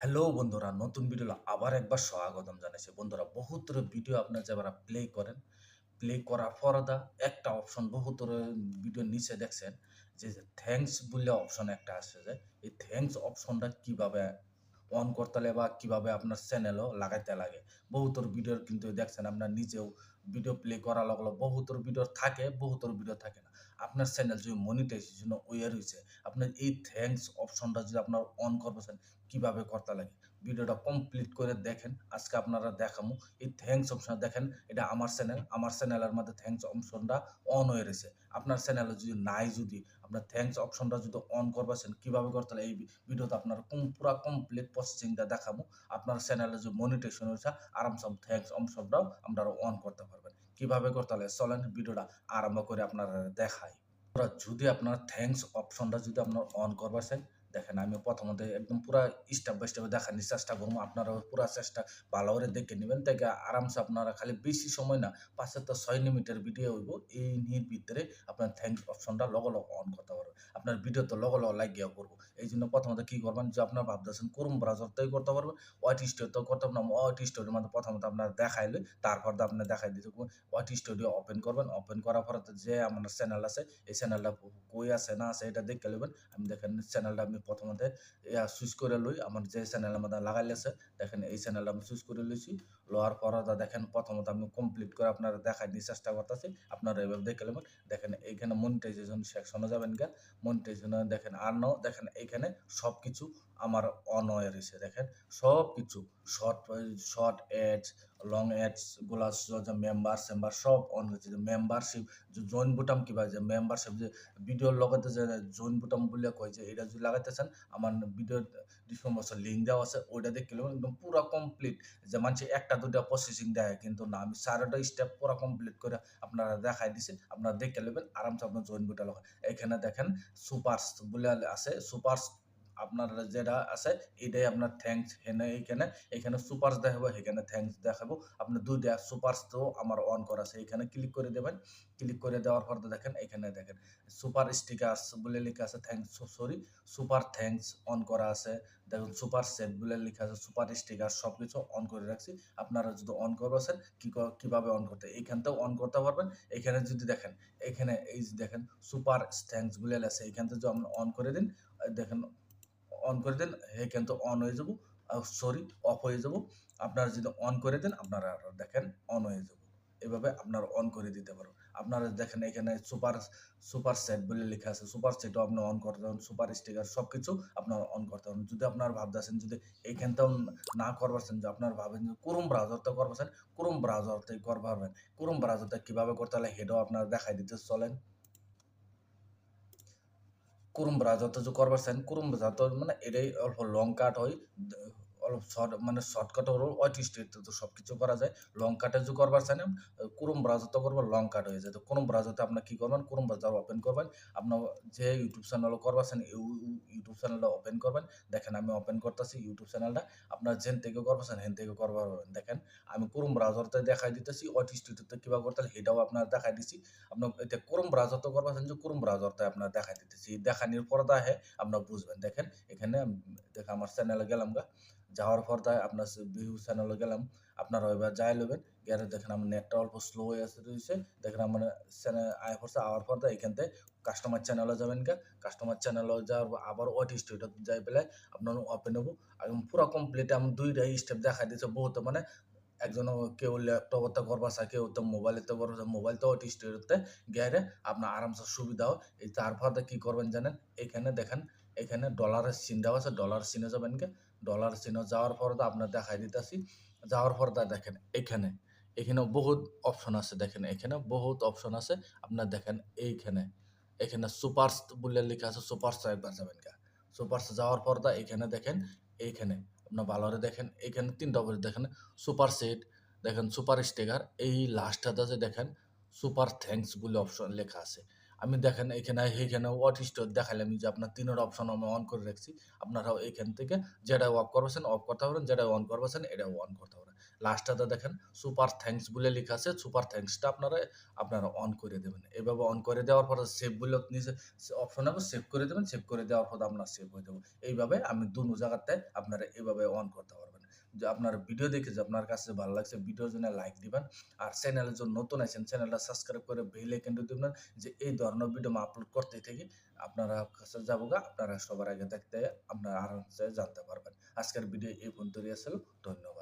Hello বন্ধুরা, নতুন video আবার একবার স্বাগতম জানাইছি। বন্ধুরা, বহুতর ভিডিও আপনার যারা প্লে করেন, প্লে করার পর একটা অপশন বহুতর ভিডিওর নিচে দেখছেন যে থ্যাঙ্কস বলে অপশন একটা আসে যায়। এই থ্যাঙ্কস অপশনটা কিভাবে অন করতে লাগে বা কিভাবে আপনার চ্যানেলও লাগাইতে লাগে। বহুতর ভিডিওর কিন্তু দেখছেন আপনার নিজেও ভিডিও প্লে করা লাগলো, বহুতর ভিডিও থাকে, বহুতর ভিডিও থাকে না। আপনার চ্যানেল যদি মনিটাইজেশন ওয়ে রইছে, আপনার এই থ্যাঙ্কস অপশনটা যদি আপনার অন করবেন কিভাবে করতে লাগে, ভিডিওটা কমপ্লিট করে দেখেন। আজকে আপনারা দেখামু এই থ্যাঙ্কস অপশন দেখেন। এটা আমার চ্যানেলের মধ্যে থ্যাঙ্কস অপশনটা অন হয়ে রয়েছে। আপনার চ্যানেলে যদি নাই, যদি আপনার থ্যাঙ্কস অপশনটা যদি অন করবেন কিভাবে করতে লাগে, এই ভিডিওতে আপনার পুরা কমপ্লিট প্রসেসিংটা দেখামু। আপনার চ্যানেলে যে মনিটাইজেশন হয়েছে আরামসে থ্যাঙ্কস অপশনটাও আপনারা অন করতে পারবেন। কিভাবে করতে লাগে চলেন ভিডিওটা আরম্ভ করে আপনারা দেখাই। যদি আপনার থ্যাঙ্কস অপশনটা যদি আপনার অন করবার চান, দেখেন আমি প্রথমত একদম পুরা স্টেপ বাই স্টেপ দেখানোর চেষ্টা করবো। আপনারাও পুরা চেষ্টা ভালো করে দেখে নিবেন। দেখে আরামসে আপনারা খালি বেশি সময় না, ৫ থেকে ৬ মিনিটের ভিডিও হইব। এই নির ভিতরে আপনার থ্যাঙ্কস অপশনটা লগে লগে অন করতে পারবেন। আপনার ভিডিও তো লগে লগে লাগিয়া করবো। এইজন্য প্রথমত কি করবেন, যে আপনার ভাবতেছেন ক্রোম ব্রাউজার থেকেই করতে পারবেন, হোয়াইট স্টুডিও করতে পারবেন না। হোয়াইট স্টুডিওর মধ্যে প্রথমত আপনার দেখাইলে, তারপর আপনার দেখাই দিতে হোয়াইট স্টুডিও ওপেন করবেন। ওপেন করার পরে যে আমার চ্যানেল আছে, এই চ্যানেলটা কই আছে না আছে এটা দেখে নেবেন। আমি দেখেন চ্যানেলটা আমি প্রথমতে চুজ করে লই। আমার যে চ্যানেলের মধ্যে লাগাইলে আছে, দেখেন এই চ্যানেলটা আমি চুজ করে লইছি। লওয়ার পরে দেখেন প্রথমত আমি কমপ্লিট করে আপনারা দেখাই দিয়ে চেষ্টা করতেছি। আপনারা এভাবে দেখে নেবেন। দেখেন এইখানে মনিটাইজেশন সেকশনে যাবেন গা। মনিটাইজেশনে দেখেন আর নাও, দেখেন এইখানে সবকিছু আমার অন হয়ে রয়েছে। দেখেন সবকিছু short short ads, long ads গুলা, মেম্বার সব অন হয়েছে। মেম্বারশিপ যে জয়েন বুটাম কিবা, যে মেম্বারশিপ যে ভিডিওর লগতে যে জয়েন বুটাম বলে কয়, যে এটা যদি লাগাইতেছেন আমার ভিডিওর ডিসক্রিপশন বক্সে লিঙ্ক দেওয়া আছে, ওইটা দেখে নেবেন। একদম পুরা কমপ্লিট। যে মানুষ একটা দুটা প্রসেসিং দেয়, কিন্তু না, আমি 4টা স্টেপ পুরা কমপ্লিট করে আপনারা দেখাই দিছি। আপনারা দেখে নেবেন আরামসে আপনার জয়েন বুটা লগা। এখানে দেখেন সুপারস বলে আছে, সুপারস আপনার যেটা আছে এটাই আপনার থ্যাঙ্কস। এইখানে এখানে সুপারস দেখাবো, এখানে থ্যাঙ্কস দেখাবো। আপনার দুইটা সুপারস তো আমার অন করা আছে, এখানে ক্লিক করে দেবেন। ক্লিক করে দেওয়ার পর দেখেন এখানে দেখেন সুপার স্টিকার্স বলে লেখা আছে, thanks sorry super thanks on করা আছে। দেখুন সুপার সেট বলে লেখা আছে, সুপার স্টিকার সবকিছু অন করে রাখছি। আপনারা যদি অন করবেন কিভাবে অন করতে, এইখানতেও অন করতে পারবেন। এখানে যদি দেখেন, এখানে এই যে দেখেন সুপার থ্যাঙ্কস বলে আছে, এইখান থেকে যদি আপনি অন করে দিন, দেখেন অন করে দেন, এইখান তো অন হয়ে যাব, সরি অফ হয়ে যাব। আপনারা যদি অন করে দেন, আপনারা দেখেন অন হয়ে যাব। এভাবে আপনারা অন করে দিতে পারো। আপনারা দেখেন এখানে সুপার সুপার সেট বলে লেখা আছে, সুপার সেটও আপনি অন করতে পারেন। সুপার স্টিকার সবকিছু আপনার অন করতে পারেন। যদি আপনার ভাবতেছেন যদি এইখানটাও না করবাছেন, যে আপনার ভাবেন যে ক্রোম ব্রাউজারতে করবাছেন, ক্রোম ব্রাউজারতে করবারবেন। ক্রোম ব্রাউজারতে কিভাবে করতে হলে হেডও আপনারা দেখাই দিতে চলেন। কুরুমব্রা যত যে করবার চান, কুরুমব্রা যত মানে এটাই অল্প লং কাট হয়। অল্প শর্ট মানে শর্টকাট হলো ওয়াইট স্ট্রিট তো সবকিছু করা যায়। লং কাটে যে করবার চান, কুরুমব্রা যত করবেন লং কাট হয়ে যায়। তো কুরুমব্রা যত আপনি কি করবেন, কুরুমব্রা ওপেন করবেন। আপনার যে ইউটিউব চ্যানেল করবার চান, ইউটিউব চ্যানেলটা ওপেন করবেন। দেখেন আমি ওপেন করতেছি ইউটিউব চ্যানেলটা। আপনার যেন থেকে করবার চান হেন থেকে করবার পারবেন। দেখেন আমি ক্রোম ব্রাউজারতে দেখাই দিতেছি, ওয়াইট স্টুডিওতে কিভাবে করতে হয় সেটাও আপনার দেখাই দিছি। আপনার এতে ক্রোম ব্রাউজারতে করবার চান, যে ক্রোম ব্রাউজারতে আপনার দেখাই দিতেছি। দেখানির পর্দা আপনার বুঝবেন। দেখেন এখানে দেখেন আমার চ্যানেলে গেলাম গা। যাওয়ার পর্দায় আপনার ভিউ চ্যানেলে গেলাম। আপনারা এবার যাই লবেন। গেলে দেখেন আমার নেটটা অল্প স্লো হয়ে আছে রয়েছে। দেখেন আমার চ্যানেল আয় পড়ছে, আওয়ার পর্দা এখান থেকে কাস্টমার চ্যানেলে যাবেন গা। কাস্টমার চ্যানেলে যাওয়ার পর আবার ওয়াইট স্টুডিও যাই পেলে আপনার ওপেন হবো। একদম পুরা কমপ্লিট আমি ২টা স্টেপ দেখাই দিয়েছে। বহুত মানে একজন কেউ ল্যাপটপতে করবা চায়, কেউ তো মোবাইলেতে করবা চায়, মোবাইল তো স্টুডিওতে গেলে আপনার আরামসে সুবিধা হয়। এই তারপর কি করবেন জানেন, এখানে দেখেন এখানে ডলারের চিহ্ন দেওয়া আছে, ডলার চিহ্নে যাবেন কে। ডলার চিহ্ন যাওয়ার পর আপনার দেখাই দিতেছি। যাওয়ার পর দেখেন এখানে, এখানে বহুত অপশন আছে। দেখেন এখানে বহুত অপশন আছে। আপনার দেখেন এইখানে, এখানে সুপারস বলে লেখা আছে, সুপারস একবার যাবেন কে। সুপারস যাওয়ার পর এখানে দেখেন, এইখানে আপনার ভালো করে দেখেন, এখানে ৩টা অপশন দেখেন, সুপার সেট, দেখেন সুপার স্টিকার, এই লাস্টটাতে যে দেখেন সুপার থ্যাঙ্কস বলে অপশন লেখা আছে। আমি দেখেন এখানে এইখানে হোয়াট স্টোর দেখাইলাম যে আপনার ৩টা অপশন আমি অন করে রাখছি। আপনারাও এখান থেকে যেটা অফ করবেন অফ করতে পারেন, যেটা অন করবেন এটা অন করতে পারেন। লাস্টটাতে দেখেন সুপার থ্যাংকস বলে লেখা আছে। সুপার থ্যাংকসটা আপনারা অন করে দেবেন। এভাবে অন করে দেওয়ার পরে সেভ বলে নিচে অপশন হবে, সেভ করে দেবেন। সেভ করে দেওয়ার পর আপনার সেভ হয়ে যাবে। এইভাবে আমি দুনো জায়গাতে আপনারা এভাবে অন করতে পারবেন। যে আপনার ভিডিও দেখে যে আপনার কাছে ভালো লাগছে, ভিডিওর জন্য লাইক দিবেন। আর চ্যানেলের জন্য নতুন আছেন, চ্যানেলটা সাবস্ক্রাইব করে বেল আইকনটা দিবেন, যে এই ধরনের ভিডিও আমি আপলোড করতেই থাকি। আপনারা কাছে যাবোগা, আপনারা সবার আগে দেখতে আপনারা আরামসে জানতে পারবেন। আজকের ভিডিও এই পর্যন্তই ছিল। ধন্যবাদ।